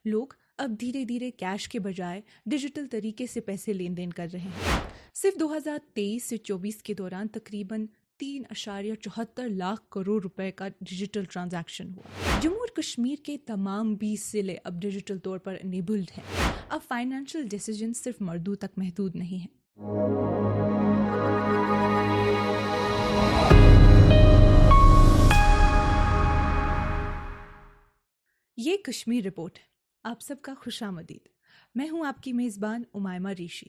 لوگ اب دھیرے دھیرے کیش کے بجائے ڈیجیٹل طریقے سے پیسے لین دین کر رہے ہیں۔ صرف 2023 سے 24 کے دوران تقریباً 3.74 لاکھ کروڑ روپے کا ڈیجیٹل ٹرانزیکشن ہوا۔ جموں اور کشمیر کے تمام 20 ضلع اب ڈیجیٹل طور پر انیبلڈ ہیں۔ اب فائنینشیل ڈیسیجن صرف مردوں تک محدود نہیں ہیں۔ یہ کشمیر رپورٹ ہے۔ آپ سب کا خوش آمدید۔ میں ہوں آپ کی میزبان امائمہ ریشی۔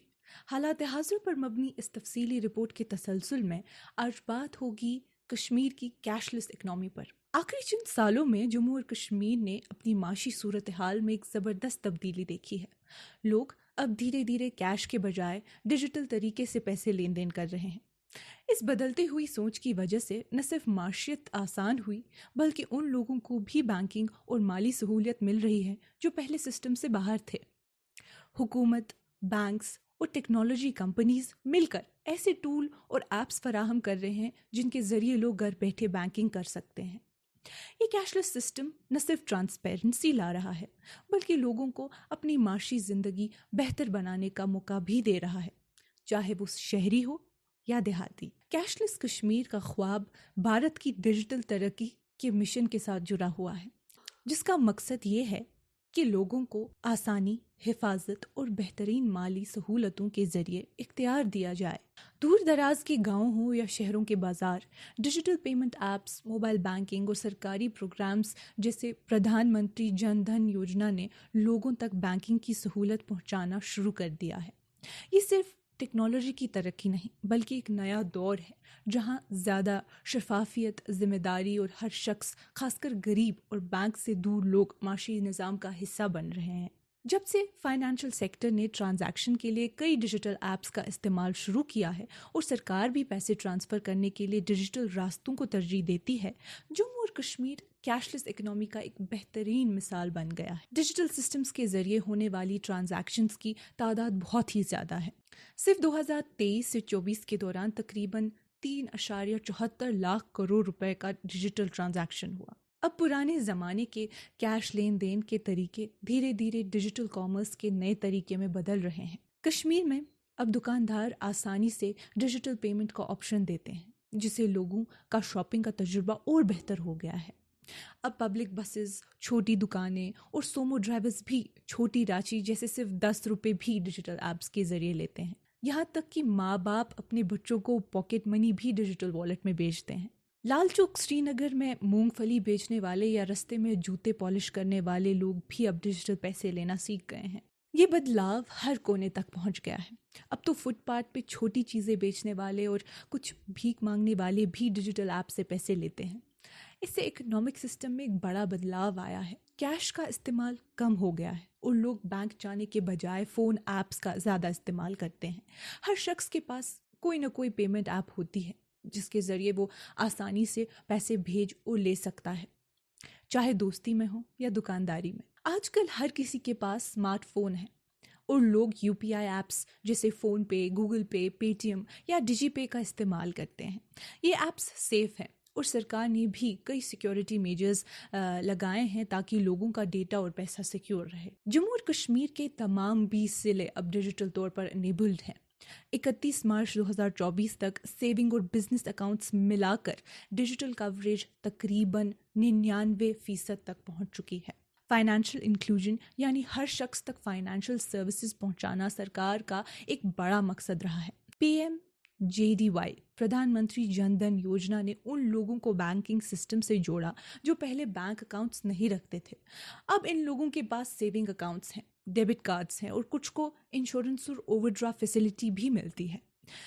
حالات حاضر پر مبنی اس تفصیلی رپورٹ کے تسلسل میں آج بات ہوگی کشمیر کی کیش لیس اکنامی پر۔ آخری چند سالوں میں جموں اور کشمیر نے اپنی معاشی صورتحال میں ایک زبردست تبدیلی دیکھی ہے۔ لوگ اب دھیرے دھیرے کیش کے بجائے ڈیجیٹل طریقے سے پیسے لین دین کر رہے ہیں۔ اس بدلتی ہوئی سوچ کی وجہ سے نہ صرف معیشت آسان ہوئی بلکہ ان لوگوں کو بھی بینکنگ اور مالی سہولیت مل رہی ہے جو پہلے سسٹم سے باہر تھے۔ حکومت، بینکس اور ٹیکنالوجی کمپنیز مل کر ایسے ٹول اور ایپس فراہم کر رہے ہیں جن کے ذریعے لوگ گھر بیٹھے بینکنگ کر سکتے ہیں۔ یہ کیش لیس سسٹم نہ صرف ٹرانسپیرنسی لا رہا ہے بلکہ لوگوں کو اپنی معاشی زندگی بہتر بنانے کا موقع بھی دے رہا ہے، چاہے وہ شہری ہو یا دیہاتی۔ کیش لیس کشمیر کا خواب بھارت کی ڈیجیٹل ترقی کے مشن کے ساتھ جڑا ہوا ہے، جس کا مقصد یہ ہے کہ لوگوں کو آسانی، حفاظت اور بہترین مالی سہولتوں کے ذریعے اختیار دیا جائے۔ دور دراز کے گاؤں ہوں یا شہروں کے بازار، digital payment apps, mobile banking اور سرکاری پروگرامز جیسے پردھان منتری جن دھن یوجنا نے لوگوں تک بینکنگ کی سہولت پہنچانا شروع کر دیا ہے۔ یہ صرف ٹیکنالوجی کی ترقی نہیں بلکہ ایک نیا دور ہے جہاں زیادہ شفافیت، ذمہ داری اور ہر شخص، خاص کر غریب اور بینک سے دور لوگ، معاشی نظام کا حصہ بن رہے ہیں۔ جب سے فائنینشیل سیکٹر نے ٹرانزیکشن کے لیے کئی ڈیجیٹل ایپس کا استعمال شروع کیا ہے اور سرکار بھی پیسے ٹرانسفر کرنے کے لیے ڈیجیٹل راستوں کو ترجیح دیتی ہے، جموں اور کشمیر کیش لیس اکنامی کا ایک بہترین مثال بن گیا ہے۔ ڈیجیٹل سسٹمز کے ذریعے ہونے والی ٹرانزیکشنز کی تعداد بہت ہی زیادہ ہے۔ صرف 2023 سے 24 کے دوران تقریباً 3.74 لاکھ کروڑ روپے کا ڈیجیٹل ٹرانزیکشن ہوا۔ اب پرانے زمانے کے کیش لین دین کے طریقے دھیرے دھیرے ڈیجیٹل کامرس کے نئے طریقے میں بدل رہے ہیں۔ کشمیر میں اب دکاندار آسانی سے ڈیجیٹل پیمنٹ کا آپشن دیتے ہیں، جس سے لوگوں کا شاپنگ کا تجربہ اور بہتر ہو گیا ہے۔ اب پبلک بسز، چھوٹی دکانیں اور سومو ڈرائیورز بھی چھوٹی رانچی جیسے صرف 10 روپے بھی ڈیجیٹل ایپس کے ذریعے لیتے ہیں۔ یہاں تک کہ ماں باپ اپنے بچوں کو پاکٹ منی بھی ڈیجیٹل والیٹ میں بیچتے ہیں۔ لال چوک سری نگر میں مونگ پھلی بیچنے والے یا رستے میں جوتے پالش کرنے والے لوگ بھی اب ڈیجیٹل پیسے لینا سیکھ گئے ہیں۔ یہ بدلاؤ ہر کونے تک پہنچ گیا ہے۔ اب تو فٹ پاتھ پہ چھوٹی چیزیں بیچنے والے اور کچھ بھیک مانگنے والے بھی ڈیجیٹل ایپ سے پیسے لیتے ہیں۔ اس سے اکنامک سسٹم میں ایک بڑا بدلاؤ آیا ہے۔ کیش کا استعمال کم ہو گیا ہے اور لوگ بینک جانے کے بجائے فون ایپس کا زیادہ استعمال کرتے ہیں۔ ہر شخص کے پاس کوئی نہ کوئی پیمنٹ ایپ ہوتی ہے جس کے ذریعے وہ آسانی سے پیسے بھیج اور لے سکتا ہے، چاہے دوستی میں ہو یا دکانداری میں۔ آج کل ہر کسی کے پاس اسمارٹ فون ہے اور لوگ UPI ایپس جیسے فون پے، گوگل پے، پے ٹی ایم یا ڈیجی پے کا استعمال کرتے ہیں۔ یہ ایپس سیف ہیں اور سرکار نے بھی کئی سیکیورٹی میجرز لگائے ہیں تاکہ لوگوں کا ڈیٹا اور پیسہ سیکیور رہے۔ جموں اور کشمیر کے تمام 20 ضلع اب ڈیجیٹل طور پر انیبلڈ ہیں۔ 31 مارچ 2024 تک سیونگ اور بزنس اکاؤنٹس ملا کر ڈیجیٹل کوریج تقریباً 99% تک پہنچ چکی ہے۔ فائنینشیل انکلوژن یعنی ہر شخص تک فائنینشیل سروسز پہنچانا سرکار کا ایک بڑا مقصد رہا ہے۔ PMJDY پردھان منتری جن دھن یوجنا نے ان لوگوں کو بینکنگ سسٹم سے جوڑا جو پہلے بینک اکاؤنٹس نہیں رکھتے تھے۔ اب ان لوگوں کے پاس سیونگ اکاؤنٹس ہیں، ڈیبٹ کارڈز ہیں اور کچھ کو انشورنس اور اوور ڈرافٹ فیسلٹی بھی ملتی ہے۔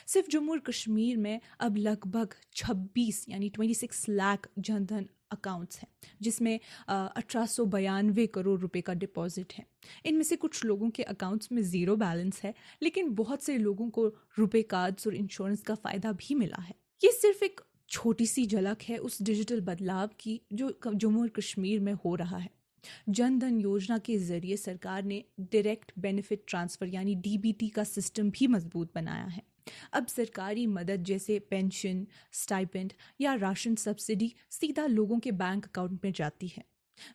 صرف جموں اور کشمیر میں اب لگ بھگ 26 لاکھ جن دھن اکاؤنٹس ہیں، جس میں 1892 کروڑ روپے کا ڈپازٹ ہے۔ ان میں سے کچھ لوگوں کے اکاؤنٹس میں زیرو بیلنس ہے، لیکن بہت سے لوگوں کو روپے کارڈز اور انشورنس کا فائدہ بھی ملا ہے۔ یہ صرف ایک چھوٹی سی جھلک ہے اس ڈیجیٹل بدلاؤ کی جو جموں اور کشمیر میں ہو رہا ہے۔ جن دھن یوجنا کے ذریعے سرکار نے ڈائریکٹ بینیفٹ ٹرانسفر یعنی DBT کا سسٹم بھی مضبوط بنایا ہے۔ اب سرکاری مدد جیسے پینشن، اسٹائپنڈ یا راشن سبسڈی سیدھا لوگوں کے بینک اکاؤنٹ میں جاتی ہے۔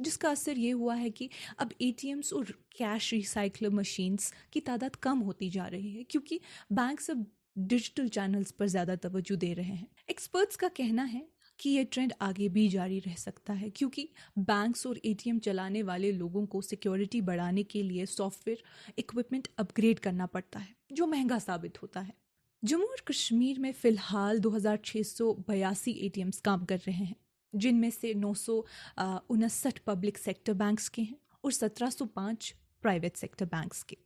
جس کا اثر یہ ہوا ہے کہ اب ATMs اور کیش ریسائکلر مشینز کی تعداد کم ہوتی جا رہی ہے کیونکہ بینکس اب ڈیجیٹل چینلز پر زیادہ توجہ دے رہے ہیں۔ ایکسپرٹس کا کہنا ہے کہ یہ ٹرینڈ آگے بھی جاری رہ سکتا ہے کیونکہ بینکس اور ATM چلانے والے لوگوں کو سیکیورٹی بڑھانے کے لیے software equipment upgrade کرنا پڑتا ہے جو مہنگا ثابت ہوتا ہے۔ جموں اور کشمیر میں فی الحال 2682 ATMs کام کر رہے ہیں، جن میں سے 959 پبلک سیکٹر بینکس کے ہیں اور 1705 پرائیویٹ سیکٹر بینکس کے،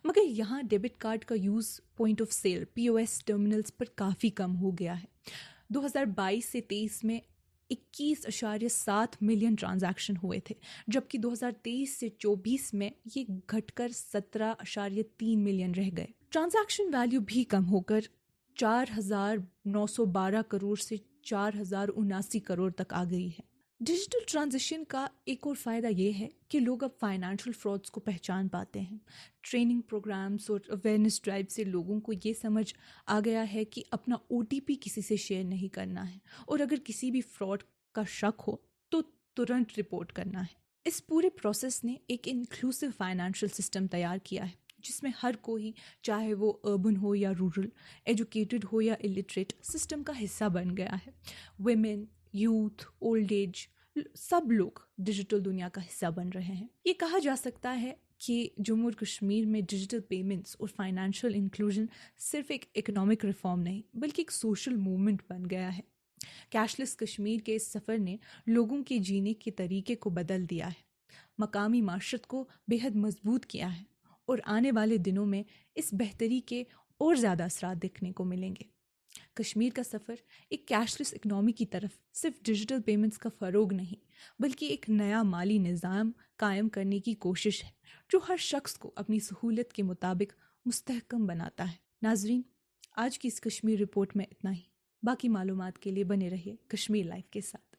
مگر یہاں ڈیبٹ کارڈ کا use point of sale POS terminals پر کافی کم ہو گیا ہے۔ 2022 سے 23 میں 21.7 ملین ٹرانزیکشن ہوئے تھے، جبکہ 2023 سے 24 میں یہ گھٹ کر 17.3 ملین رہ گئے۔ ٹرانزیکشن ویلیو بھی کم ہو کر 4,912 کروڑ سے 4,079 کروڑ تک آ گئی ہے۔ ڈیجیٹل ٹرانزیشن کا ایک اور فائدہ یہ ہے کہ لوگ اب فائنینشیل فراڈز کو پہچان پاتے ہیں۔ ٹریننگ پروگرامز اور اویئرنیس ڈرائیو سے لوگوں کو یہ سمجھ آ گیا ہے کہ اپنا OTP کسی سے شیئر نہیں کرنا ہے، اور اگر کسی بھی فراڈ کا شک ہو تو ترنت رپورٹ کرنا ہے۔ اس پورے پروسیس نے ایک انکلوسیو فائنینشیل سسٹم تیار کیا ہے جس میں ہر کوئی، چاہے وہ اربن ہو یا رورل، ایجوکیٹڈ ہو یا الٹریٹ، سسٹم کا حصہ بن گیا ہے۔ ویمن، یوتھ، اولڈ ایج، سب لوگ ڈیجیٹل دنیا کا حصہ بن رہے ہیں۔ یہ کہا جا سکتا ہے کہ جموں اور کشمیر میں ڈیجیٹل پیمنٹس اور فائنینشیل انکلوژن صرف ایک اکنامک ریفارم نہیں بلکہ ایک سوشل موومنٹ بن گیا ہے۔ کیش لیس کشمیر کے اس سفر نے لوگوں کے جینے کے طریقے کو بدل دیا ہے، مقامی معاشرت کو بے حد مضبوط کیا ہے، اور آنے والے دنوں میں اس بہتری کے اور زیادہ اثرات دیکھنے کو ملیں گے۔ کشمیر کا سفر ایک کیش لیس اکنامی کی طرف صرف ڈیجیٹل پیمنٹس کا فروغ نہیں بلکہ ایک نیا مالی نظام قائم کرنے کی کوشش ہے جو ہر شخص کو اپنی سہولت کے مطابق مستحکم بناتا ہے۔ ناظرین، آج کی اس کشمیر رپورٹ میں اتنا ہی۔ باقی معلومات کے لیے بنے رہیے کشمیر لائف کے ساتھ۔